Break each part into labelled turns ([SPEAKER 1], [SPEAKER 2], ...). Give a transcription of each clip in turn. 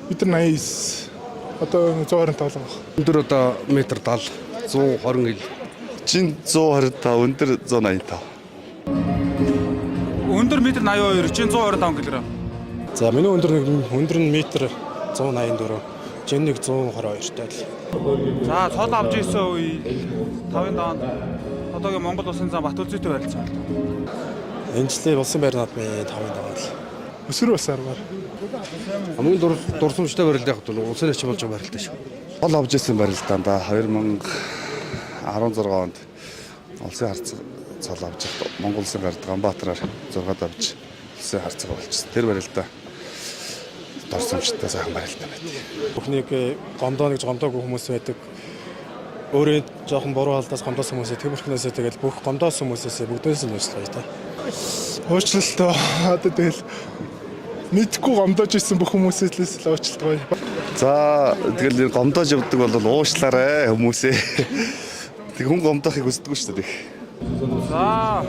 [SPEAKER 1] Метр 89 одоо 125 баг.
[SPEAKER 2] Өндөр одоо метр 70 120 ил.
[SPEAKER 3] Чин 125, өндөр 185.
[SPEAKER 4] Өндөр метр 82, чин 125 кг.
[SPEAKER 5] За миний өндөр нь метр 184, жинэг 122 тал.
[SPEAKER 4] За цол авч ирсэн үе 5-ын доонд одоогийн Монгол улсын зам Батүлзүйтэй барилцсан.
[SPEAKER 5] Энэ жилийн улсын байр наадмын 5-ын доод.
[SPEAKER 1] Өсвөр бас аргаар.
[SPEAKER 2] Хамгийн дурсамжтай барилт яг улсын арчим болж байгаа барилтаа шүү.
[SPEAKER 3] Гол авж ирсэн барилдаанда 2016 онд улсын харцаг цол авч Монгол улсын гард Ганбаатараар 6-д авч улсын харцаг болчихсон. Тэр барилдаа дурсамжтай сайхан барилдаа байт.
[SPEAKER 5] Бүхнийг гомдоо гэж гомдоогүй хүмүүс байдаг. Өөрөө жоохон буруу алдаас гомдоосон хүмүүсээ тиймэрхнээсээ тэгэл бүх гомдоосон хүмүүсээс бүгдээс нь уучлаа та.
[SPEAKER 1] Уучлалт одоо тэгэл мэдгүй гомдоож ирсэн бүх хүмүүсээс л уучлалт гоё.
[SPEAKER 3] За тэгэл гомдоож явдаг бол уушлаарай хүмүүсээ. Тэг хүн гомдохыг хүсдэггүй шүү дээ.
[SPEAKER 4] За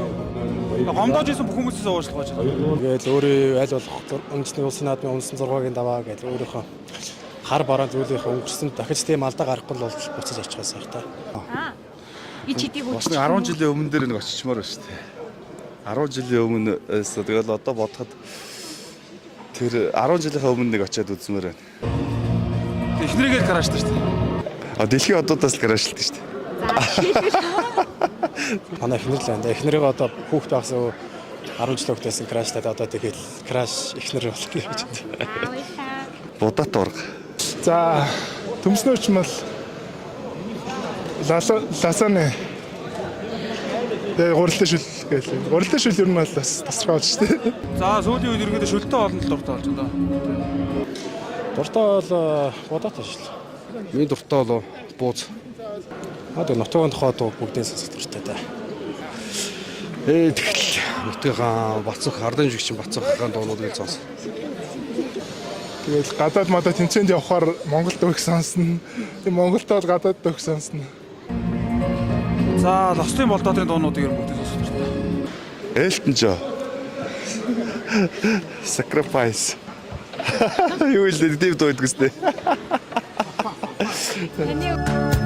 [SPEAKER 4] гомдоож ирсэн бүх хүмүүсээс уушлах гэж байна.
[SPEAKER 5] Тэгээд өөрөө аль болох үндэсний улсын наадмын унсан 6-гийн даваа гэж өөрийнхөө хар бараан зүйлийнхээ өнгөрсөн дахиж тийм алдаа гарахгүй бол буцаж очихоос байх та.
[SPEAKER 6] Би чидийг
[SPEAKER 3] Бас 10 жилийн өмнө дээр нэг очичмаар байна шүү дээ. 10 жилийн өмнөөс тэгэл одоо бодоход тэр 10 жилийнхаа өмнө нэг очиад үзмээр байна.
[SPEAKER 4] Эхнэрийгээ гарааштай шүү дээ.
[SPEAKER 3] Дэлхийн одоодаас л гараашилдаг шүү дээ.
[SPEAKER 5] Манай эхнэр л байна. Эхнэрээ одоо хүүхд байхсан 10 жил өгдөөсөн крашлаад одоо тэгэл краш эхнэр болох гэж байна.
[SPEAKER 3] Будат урга.
[SPEAKER 1] За төмснөөч мал ласаны гурилтай шүл гээл. Гурилтай шүл ер нь бол бас тасрах болж шүү дээ.
[SPEAKER 4] За сүүлийн үед ерөөдөө шүлтээ олон л дуртай болж байна.
[SPEAKER 5] Дуртай бол бодоотой шүү.
[SPEAKER 2] Миний дуртай бол бууз.
[SPEAKER 5] Одоо нутгийн тухайд бүгдийн сонсох дуртай та.
[SPEAKER 2] Тэгэл нутгийн бацах ардын жигчин бацах хаан доонуудыг сонс.
[SPEAKER 1] Тэгэл гадаад мадаа тэнцээнд явахаар Монголд өгөх сонсно. Тэг Монголд бол гадаад өгөх сонсно.
[SPEAKER 4] За лослын болдоодын дуунуудыг ер нь бүгдээ сонсох дуртай.
[SPEAKER 3] Элтон Джо. Sacrifice. Юу л дэв дойд гэстэй.
[SPEAKER 6] Таны